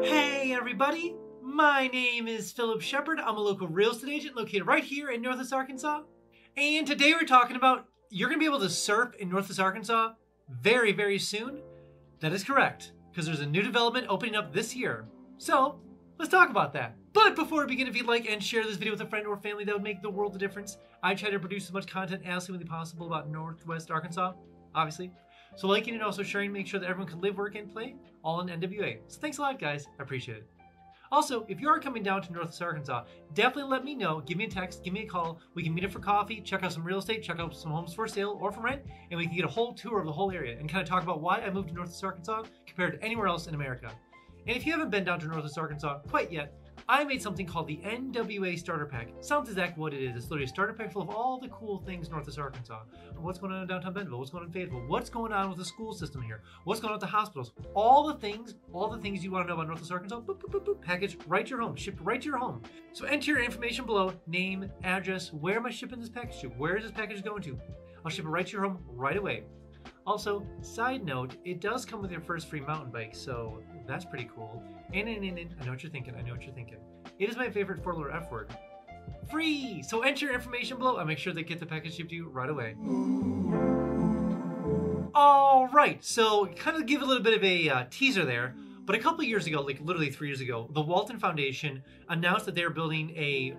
Hey everybody, my name is Phillip Shepard. I'm a local real estate agent located right here in Northwest Arkansas. And today we're talking about you're going to be able to surf in Northwest Arkansas very, very soon. That is correct, because there's a new development opening up this year. So let's talk about that. But before we begin, if you'd like and share this video with a friend or family, that would make the world of difference. I try to produce as much content as humanly possible about Northwest Arkansas, obviously. So liking and also sharing, make sure that everyone can live, work, and play all in NWA. So thanks a lot, guys. I appreciate it. Also, if you are coming down to Northwest Arkansas, definitely let me know. Give me a text, give me a call. We can meet up for coffee, check out some real estate, check out some homes for sale or for rent, and we can get a whole tour of the whole area and kind of talk about why I moved to Northwest Arkansas compared to anywhere else in America. And if you haven't been down to Northwest Arkansas quite yet, I made something called the NWA Starter Pack. Sounds exactly what it is. It's literally a starter pack full of all the cool things Northwest Arkansas. What's going on in downtown Bentonville? What's going on in Fayetteville? What's going on with the school system here? What's going on with the hospitals? All the things you want to know about Northwest Arkansas, boop, boop, boop, boop, package right to your home, shipped right to your home. So enter your information below, name, address, where am I shipping this package to? Where is this package going to? I'll ship it right to your home right away. Also, side note, it does come with your first free mountain bike, so that's pretty cool. And I know what you're thinking, It is my favorite four-letter F word. Free! So enter your information below. I'll make sure they get the package shipped to you right away. All right, so kind of give a little bit of a teaser there, but a couple years ago, like literally 3 years ago, the Walton Foundation announced that they're building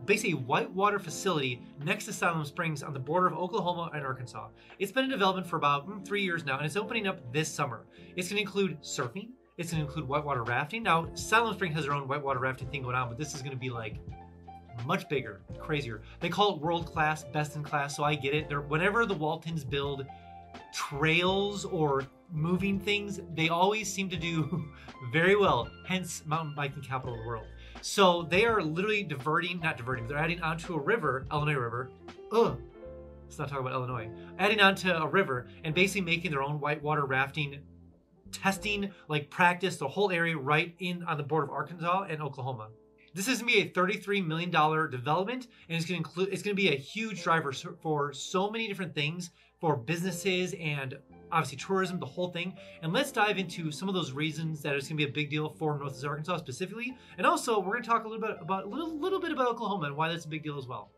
basically a whitewater facility next to Siloam Springs on the border of Oklahoma and Arkansas. It's been in development for about 3 years now, and it's opening up this summer. It's going to include surfing. It's going to include whitewater rafting. Now, Siloam Springs has their own whitewater rafting thing going on, but this is going to be like much bigger, crazier. They call it world class, best in class, so I get it. Whenever the Waltons build trails or moving things, they always seem to do very well, hence mountain biking capital of the world. So they are literally they're adding onto a river, Illinois River. Let's not talk about Illinois. Adding onto a river and basically making their own whitewater rafting testing, like practice, the whole area right on the border of Arkansas and Oklahoma. This is gonna be a $33 million development, and it's gonna be a huge driver for so many different things for businesses and obviously tourism, the whole thing. And let's dive into some of those reasons that it's gonna be a big deal for Northwest Arkansas specifically. And also we're gonna talk a little bit about Oklahoma and why that's a big deal as well.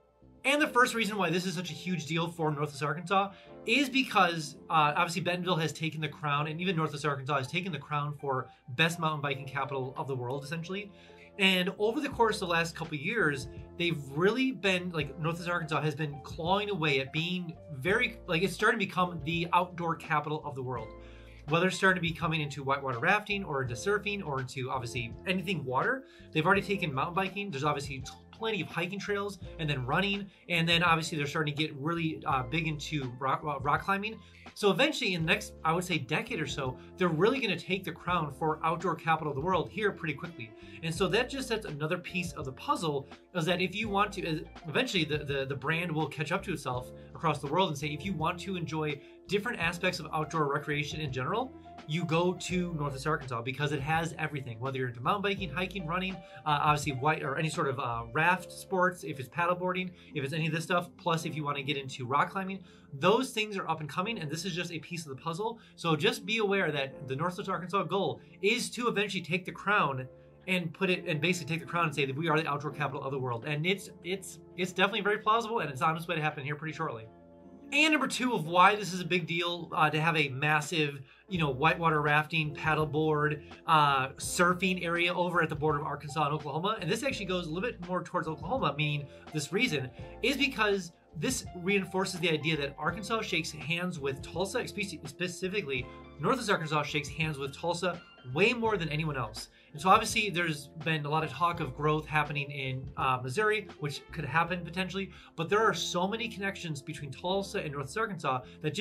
And the first reason why this is such a huge deal for Northwest Arkansas is because obviously Bentonville has taken the crown, and even Northwest Arkansas has taken the crown for best mountain biking capital of the world, essentially. And over the course of the last couple of years, they've really been, like, Northwest Arkansas has been clawing away at being it's starting to become the outdoor capital of the world. Whether it's starting to be coming into whitewater rafting or into surfing or into obviously anything water, they've already taken mountain biking. There's obviously plenty of hiking trails, and then running, and then obviously they're starting to get really big into rock climbing. So eventually in the next, I would say, decade or so, they're really going to take the crown for outdoor capital of the world here pretty quickly. And so that just sets another piece of the puzzle, is that if you want to, eventually the brand will catch up to itself across the world and say, if you want to enjoy different aspects of outdoor recreation in general, you go to Northwest Arkansas because it has everything. Whether you're into mountain biking, hiking, running, obviously or any sort of raft sports, if it's paddleboarding, if it's any of this stuff, plus if you want to get into rock climbing, those things are up and coming, and this is just a piece of the puzzle. So just be aware that the Northwest Arkansas goal is to eventually take the crown and basically take the crown and say that we are the outdoor capital of the world. And it's definitely very plausible, and it's on its way to happen here pretty shortly. And number two of why this is a big deal to have a massive, whitewater rafting, paddleboard, surfing area over at the border of Arkansas and Oklahoma. And this actually goes a little bit more towards Oklahoma, meaning this reason is because this reinforces the idea that Arkansas shakes hands with Tulsa, specifically Northwest Arkansas shakes hands with Tulsa way more than anyone else. And so obviously there's been a lot of talk of growth happening in Missouri, which could happen potentially, but there are so many connections between Tulsa and Northwest Arkansas that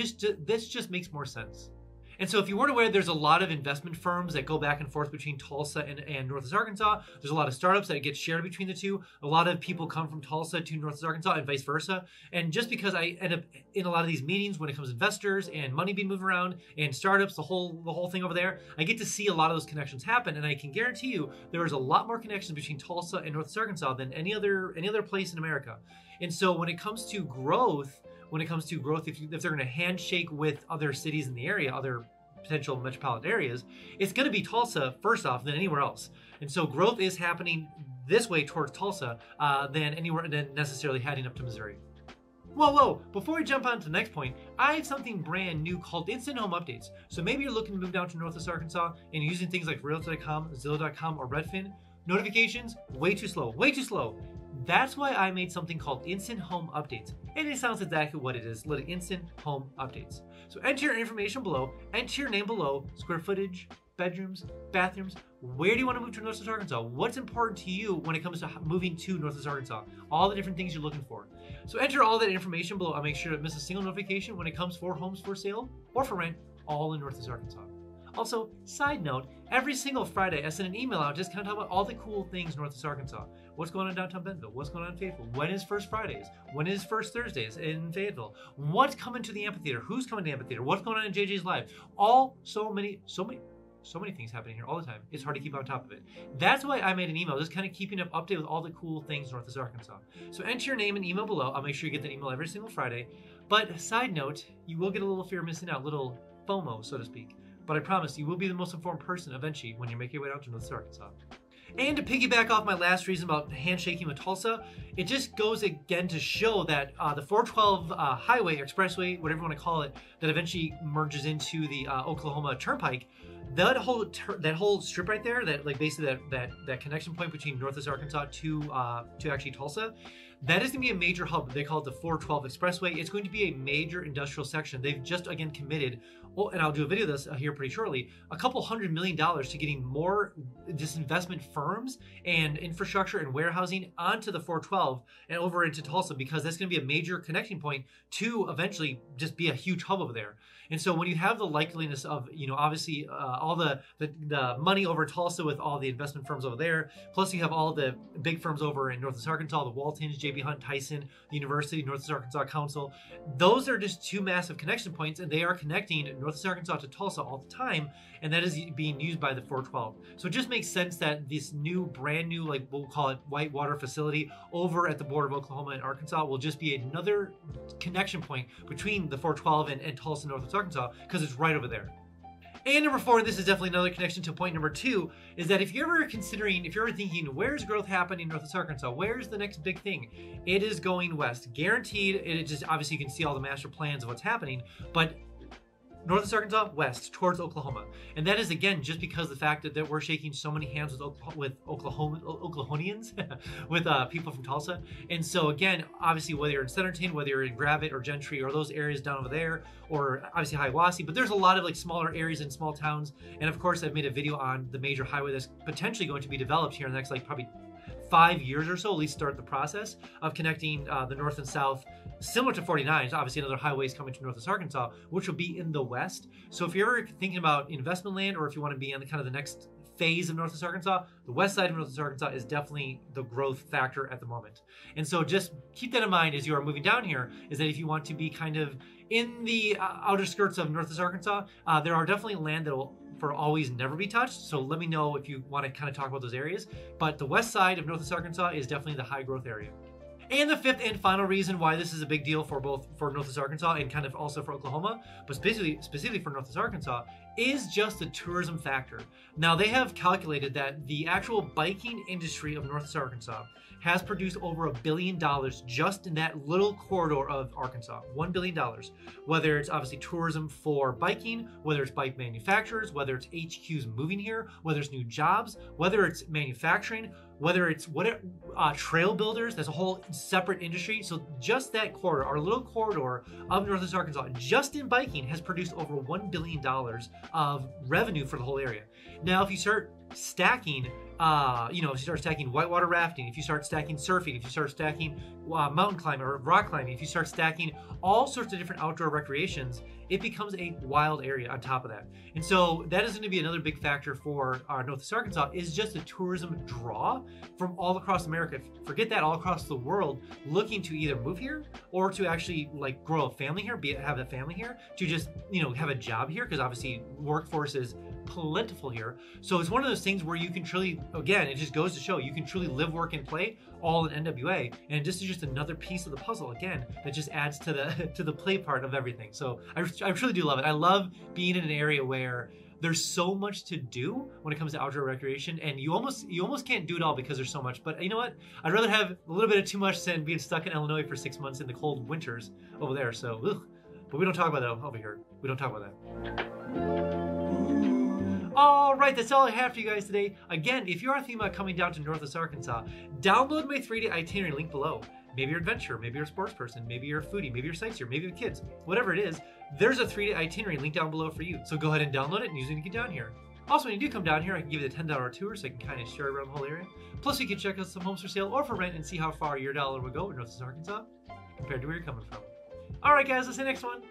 this just makes more sense. And so if you weren't aware, there's a lot of investment firms that go back and forth between Tulsa and Northwest Arkansas. There's a lot of startups that get shared between the two. A lot of people come from Tulsa to Northwest Arkansas and vice versa. And just because I end up in a lot of these meetings when it comes to investors and money being moved around and startups, the whole thing over there, I get to see a lot of those connections happen. And I can guarantee you there is a lot more connections between Tulsa and Northwest Arkansas than any other place in America. And so when it comes to growth, if they're going to handshake with other cities in the area, other potential metropolitan areas, it's going to be Tulsa first off than anywhere else. And so growth is happening this way towards Tulsa than necessarily heading up to Missouri. Whoa, before we jump on to the next point, I have something brand new called Instant Home Updates. So maybe you're looking to move down to Northwest Arkansas and you're using things like Realtor.com, Zillow.com, or Redfin. Notifications, way too slow. That's why I made something called Instant Home Updates. And it sounds exactly what it is, Instant Home Updates. So enter your information below, enter your name below, square footage, bedrooms, bathrooms. Where do you want to move to Northwest Arkansas? What's important to you when it comes to moving to Northwest Arkansas? All the different things you're looking for. So enter all that information below. I'll make sure to miss a single notification when it comes for homes for sale or for rent, all in Northwest Arkansas. Also, side note, every single Friday I send an email out just kind of talking about all the cool things Northwest Arkansas. What's going on in downtown Bentonville? What's going on in Fayetteville? When is First Fridays? When is First Thursdays in Fayetteville? What's coming to the amphitheater? Who's coming to the amphitheater? What's going on in JJ's Live? So many things happening here all the time. It's hard to keep on top of it. That's why I made an email, just kind of keeping up update with all the cool things Northwest Arkansas. So enter your name and email below. I'll make sure you get that email every single Friday. But side note, you will get a little fear of missing out, little FOMO, so to speak. But I promise you will be the most informed person eventually when you make your way out to Northwest Arkansas. And to piggyback off my last reason about handshaking with Tulsa, it just goes again to show that the 412 highway, expressway, whatever you want to call it, that eventually merges into the Oklahoma Turnpike, that whole strip right there, that basically that connection point between Northwest Arkansas to actually Tulsa, that is going to be a major hub. They call it the 412 Expressway. It's going to be a major industrial section. They've just again committed, and I'll do a video of this here pretty shortly, a couple $100 million to getting more disinvestment firms and infrastructure and warehousing onto the 412 and over into Tulsa, because that's going to be a major connecting point to eventually just be a huge hub over there. And so when you have the likeliness of, obviously all the money over Tulsa with all the investment firms over there, plus you have all the big firms over in Northwest Arkansas, the Waltons, J.B. Hunt, Tyson, the University, Northwest Arkansas Council. Those are just two massive connection points, and they are connecting Northwest Arkansas to Tulsa all the time, and that is being used by the 412. So it just makes sense that this brand new, we'll call it whitewater facility over at the border of Oklahoma and Arkansas will just be another connection point between the 412 and Tulsa, Northwest Arkansas, because it's right over there. And number 4, and this is definitely another connection to point number 2, is that if you're ever thinking, where's growth happening in Northwest Arkansas? Where's the next big thing? It is going west. Guaranteed. It just, obviously you can see all the master plans of what's happening, but Northwest Arkansas, west, towards Oklahoma. And that is, again, just because the fact that we're shaking so many hands with Oklahonians, with people from Tulsa. And so, again, obviously, whether you're in Centerton, whether you're in Gravette or Gentry or those areas down over there, or obviously Hiawassee, but there's a lot of smaller areas and small towns. And of course, I've made a video on the major highway that's potentially going to be developed here in the next, probably 5 years or so, at least start the process of connecting the north and south, similar to 49. Obviously, another highway is coming to Northwest Arkansas, which will be in the west. So if you're ever thinking about investment land, or if you want to be on the next phase of Northwest Arkansas, the west side of Northwest Arkansas is definitely the growth factor at the moment. And so just keep that in mind as you are moving down here, is that if you want to be kind of in the outer skirts of Northwest Arkansas, there are definitely land that will for always never be touched. So let me know if you want to kind of talk about those areas. But the west side of Northwest Arkansas is definitely the high growth area. And the 5th and final reason why this is a big deal for Northwest Arkansas and kind of also for Oklahoma, but specifically for Northwest Arkansas, is just the tourism factor. Now, they have calculated that the actual biking industry of Northwest Arkansas has produced over $1 billion just in that little corridor of Arkansas. $1 billion. Whether it's obviously tourism for biking, whether it's bike manufacturers, whether it's HQs moving here, whether it's new jobs, whether it's manufacturing, whether it's trail builders, that's a whole separate industry. So just that corridor, our little corridor of Northwest Arkansas, just in biking has produced over $1 billion of revenue for the whole area. Now, if you start stacking, if you start stacking whitewater rafting, if you start stacking surfing, if you start stacking mountain climbing or rock climbing, if you start stacking all sorts of different outdoor recreations, it becomes a wild area on top of that. And so that is going to be another big factor for Northwest Arkansas, is just a tourism draw from all across America. Forget that, all across the world, looking to either move here or to actually grow a family here, have a family here, to just have a job here, because obviously workforce is plentiful here. So it's one of those things where you can truly, again, it just goes to show you can truly live, work, and play all in NWA. And this is just another piece of the puzzle, again, that just adds to the to the play part of everything. So I truly do love it. I love being in an area where there's so much to do when it comes to outdoor recreation, and you almost can't do it all because there's so much. But you know what? I'd rather have a little bit of too much than being stuck in Illinois for 6 months in the cold winters over there. So, ugh. But we don't talk about that over here. We don't talk about that. All right, that's all I have for you guys today. Again, if you are thinking about coming down to Northwest Arkansas, download my 3-day itinerary link below. Maybe you're an adventurer, maybe you're a sports person, maybe you're a foodie, maybe you're a sightseer, maybe the kids, whatever it is, there's a 3-day itinerary link down below for you. So go ahead and download it and use it to get down here. Also, when you do come down here, I can give you the $10 tour so I can kind of share around the whole area. Plus, you can check out some homes for sale or for rent and see how far your dollar will go in Northwest Arkansas compared to where you're coming from. All right, guys, let's see you next one.